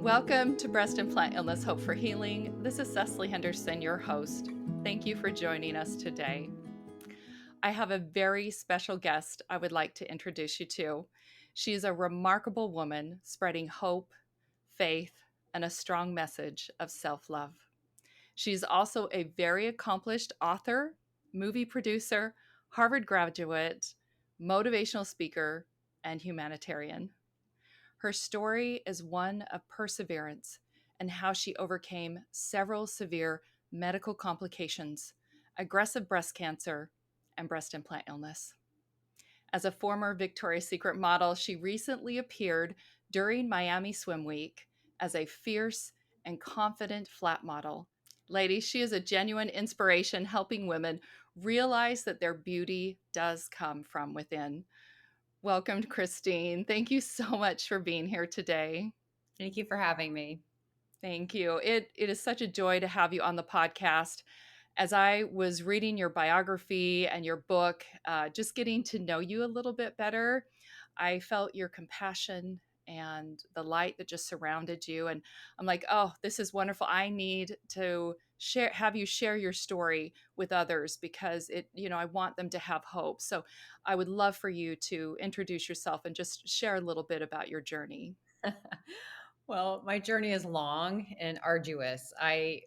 Welcome to Breast Implant Illness Hope for Healing. This is Cecily Henderson, your host. Thank you for joining us today. I have a very special guest I would like to introduce you to. She is a remarkable woman spreading hope, faith, and a strong message of self-love. She's also a very accomplished author, movie producer, Harvard graduate, motivational speaker, and humanitarian. Her story is one of perseverance and how she overcame several severe medical complications, aggressive breast cancer, and breast implant illness. As a former Victoria's Secret model, she recently appeared during Miami Swim Week as a fierce and confident flat model. Ladies, she is a genuine inspiration, helping women realize that their beauty does come from within. Welcome, Christine. Thank you so much for being here today. Thank you for having me. Thank you. It is such a joy to have you on the podcast. As I was reading your biography and your book, just getting to know you a little bit better, I felt your compassion and the light that just surrounded you. And I'm like, oh, this is wonderful. I need to have you share your story with others because I want them to have hope. So I would love for you to introduce yourself and just share a little bit about your journey. Well, my journey is long and arduous. I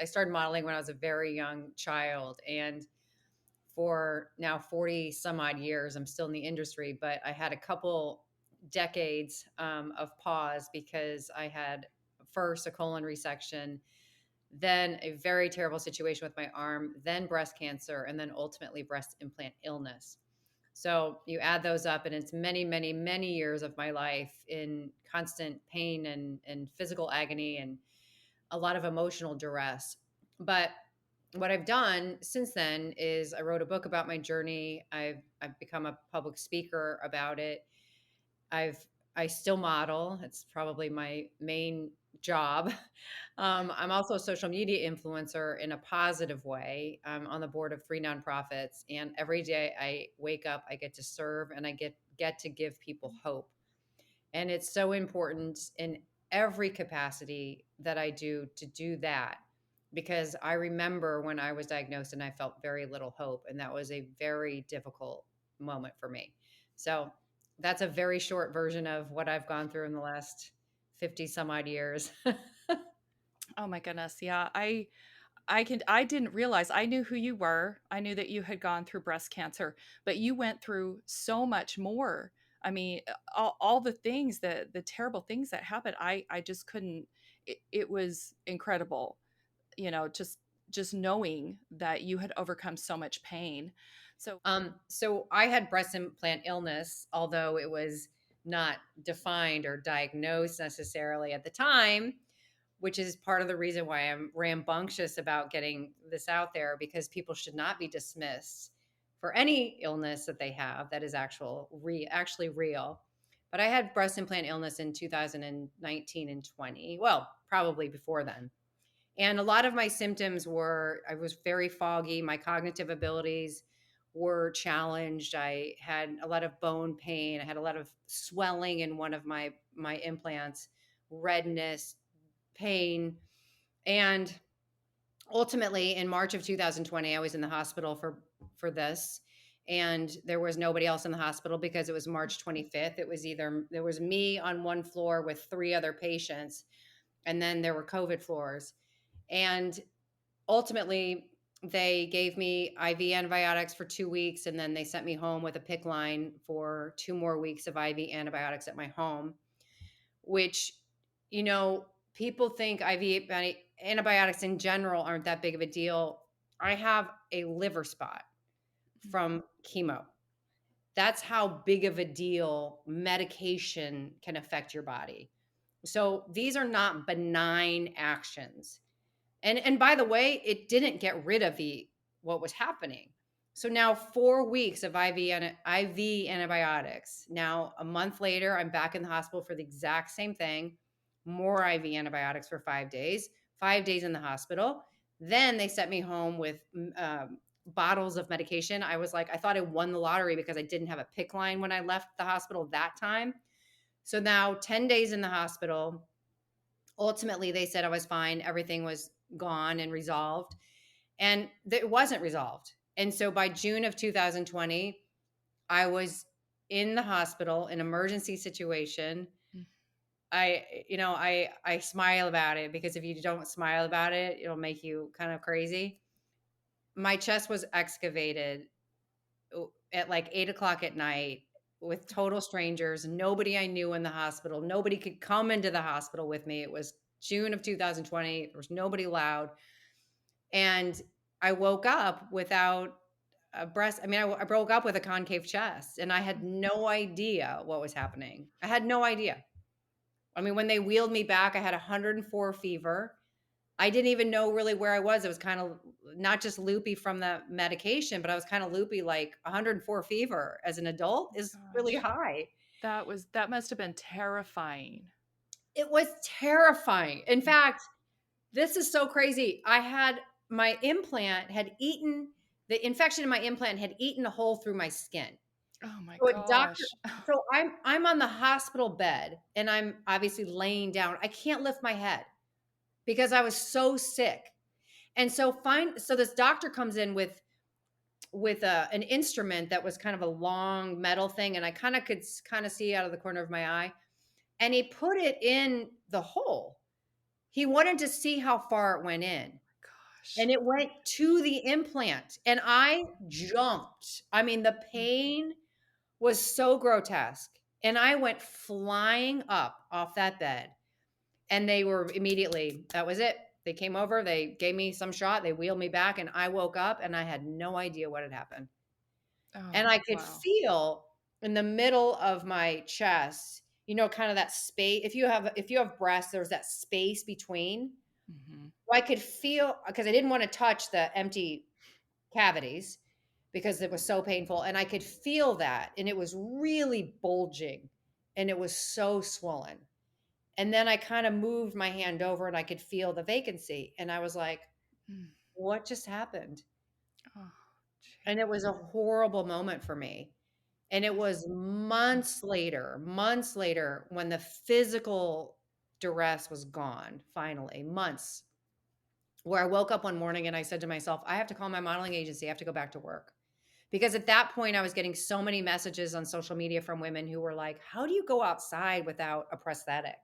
started modeling when I was a very young child, and for now 40 some odd years I'm still in the industry, but I had a couple decades of pause because I had first a colon resection, then a very terrible situation with my arm, then breast cancer, and then ultimately breast implant illness. So you add those up, and it's many, many, many years of my life in constant pain and physical agony and a lot of emotional duress. But what I've done since then is I wrote a book about my journey. I've become a public speaker about it. I've I still model. It's probably my main job. I'm also a social media influencer in a positive way. I'm on the board of 3 nonprofits, and every day I wake up, I get to serve and I get to give people hope. And it's so important in every capacity that I do to do that, because I remember when I was diagnosed and I felt very little hope, and that was a very difficult moment for me. So that's a very short version of what I've gone through in the last 50 some odd years. Oh my goodness. Yeah. I didn't realize. I knew who you were. I knew that you had gone through breast cancer, but you went through so much more. I mean, all the things, the terrible things that happened, I just couldn't. It was incredible, just knowing that you had overcome so much pain. So, So I had breast implant illness, although it was not defined or diagnosed necessarily at the time, which is part of the reason why I'm rambunctious about getting this out there, because people should not be dismissed for any illness that they have that is actually real. But I had breast implant illness in 2019 and 20. Well, probably before then. And a lot of my symptoms were I was very foggy. My cognitive abilities were challenged. I had a lot of bone pain. I had a lot of swelling in one of my implants, redness, pain. And ultimately in March of 2020, I was in the hospital for this. And there was nobody else in the hospital because it was March 25th. There was me on one floor with 3 other patients, and then there were COVID floors. And ultimately, they gave me IV antibiotics for 2 weeks, and then they sent me home with a PICC line for 2 more weeks of IV antibiotics at my home, which, you know, people think IV antibiotics in general aren't that big of a deal. I have a liver spot from chemo. That's how big of a deal medication can affect your body. So these are not benign actions. And by the way, it didn't get rid of the what was happening. So now 4 weeks of IV antibiotics. Now a month later, I'm back in the hospital for the exact same thing. More IV antibiotics for 5 days. 5 days in the hospital. Then they sent me home with bottles of medication. I was like, I thought I won the lottery because I didn't have a PICC line when I left the hospital that time. So now 10 days in the hospital, Ultimately, they said I was fine, everything was gone and resolved, and it wasn't resolved. And so by June of 2020, I was in the hospital, an emergency situation. Mm. I smile about it because if you don't smile about it, it'll make you kind of crazy. My chest was excavated at like 8 o'clock at night with total strangers, nobody I knew in the hospital. Nobody could come into the hospital with me. It was June of 2020. There was nobody allowed. And I woke up without a breast. I mean, I broke up with a concave chest and I had no idea what was happening. I had no idea. I mean, when they wheeled me back, I had 104 fever. I didn't even know really where I was. It was kind of not just loopy from the medication, but I was kind of loopy, like 104 fever as an adult Oh is my really gosh. high. That must have been terrifying. It was terrifying. In fact, this is so crazy. My implant had eaten the infection in my implant had eaten a hole through my skin. Oh my So a doctor gosh. so I'm on the hospital bed and I'm obviously laying down. I can't lift my head because I was so sick. And so this doctor comes in with an instrument that was kind of a long metal thing, and I could kind of see out of the corner of my eye, and he put it in the hole. He wanted to see how far it went in, Gosh. and it went to the implant, and I jumped. I mean, the Mm. pain was so grotesque, and I went flying up off that bed, and they were immediately that was it. They came over, they gave me some shot, they wheeled me back, and I woke up, and I had no idea what had happened. And Oh, I could wow. feel in the middle of my chest, kind of that space. If you have breasts, there's that space between. Mhm. Well, I could feel because I didn't want to touch the empty cavities because it was so painful. And I could feel that. And it was really bulging and it was so swollen. And then I kind of moved my hand over and I could feel the vacancy. And I was like, Mm. what just happened? Oh, And it gee. was a horrible moment for me. And it Yes. was months later when the physical duress was gone, finally, months, where I woke up one morning and I said to myself, I have to call my modeling agency. I have to go back to work. Because at that point, I was getting so many messages on social media from women who were like, how do you go outside without a prosthetic?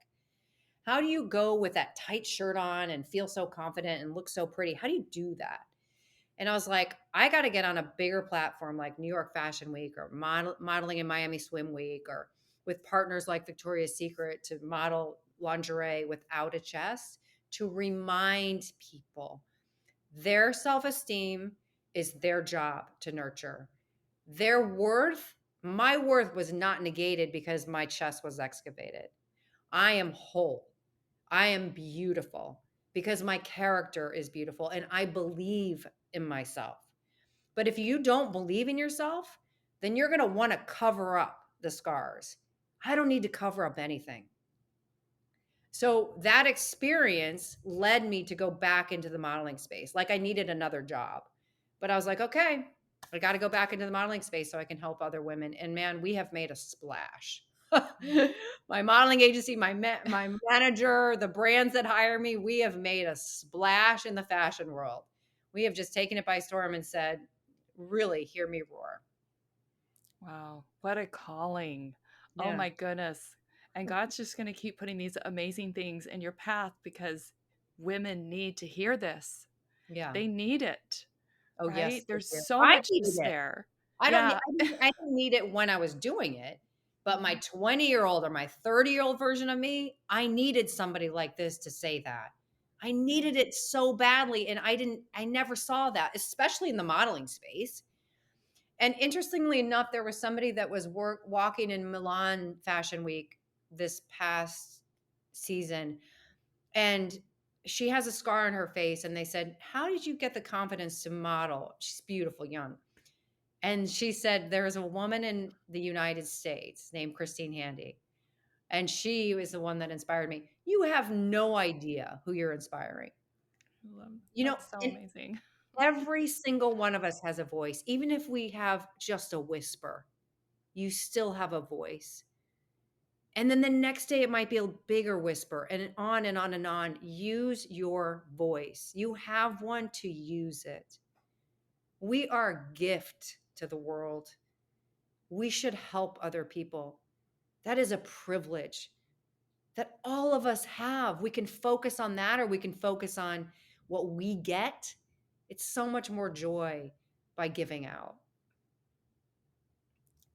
How do you go with that tight shirt on and feel so confident and look so pretty? How do you do that? And I was like, I got to get on a bigger platform like New York Fashion Week or modeling in Miami Swim Week or with partners like Victoria's Secret to model lingerie without a chest to remind people their self esteem is their job to nurture. Their worth, my worth was not negated because my chest was excavated. I am whole. I am beautiful because my character is beautiful and I believe in myself. But if you don't believe in yourself, then you're going to want to cover up the scars. I don't need to cover up anything. So that experience led me to go back into the modeling space. Like I needed another job. But I was like, okay, I got to go back into the modeling space so I can help other women. And man, we have made a splash. My modeling agency, my manager, the brands that hire me, we have made a splash in the fashion world. We have just taken it by storm and said, really, hear me roar. Wow, what a calling. Oh Yeah. my goodness. And God's just gonna keep putting these amazing things in your path because women need to hear this. Yeah. They need it, Oh, right? yes, they There's do. so I much needed it. despair. I don't need Yeah. I didn't need it when I was doing it, but my Mhm. 20-year-old or my 30-year-old version of me, I needed somebody like this to say that. I Yeah. needed it so badly, and I never saw that, especially in the modeling space. And interestingly enough, there was somebody that was walking in Milan Fashion Week this past season, and she has a scar on her face, and they said, "How did you get the confidence to model?" She's beautiful, young. And she said, "There's a woman in the United States named Christine Handy, and she was the one that inspired me. You have no idea who you're inspiring. I love You know, that's so and amazing. every single one of us has a voice, even if we have just a whisper, you still have a voice. And then the next day, it might be a bigger whisper, and on and on and on. Use your voice. You have one, to use it. We are a gift to the world. We should help other people. That is a privilege that all of us have. We can focus on that, or we can focus on what we get. It's so much more joy by giving out.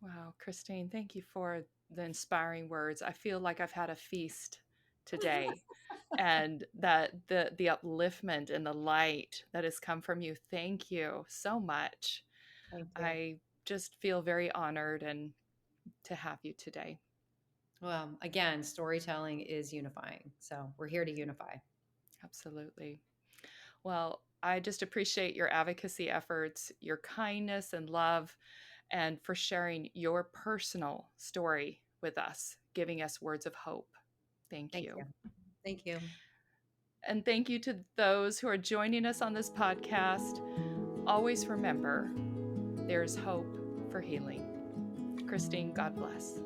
Wow, Christine, thank you for the inspiring words. I feel like I've had a feast today, and that the upliftment and the light that has come from you. Thank you so much. Thank you. I just feel very honored and to have you today. Well, again, storytelling is unifying. So we're here to unify. Absolutely. Well, I just appreciate your advocacy efforts, your kindness and love, and for sharing your personal story with us, giving us words of hope. Thank Thank you. you. Thank you. And thank you to those who are joining us on this podcast. Always remember, there's hope for healing. Christine, God bless.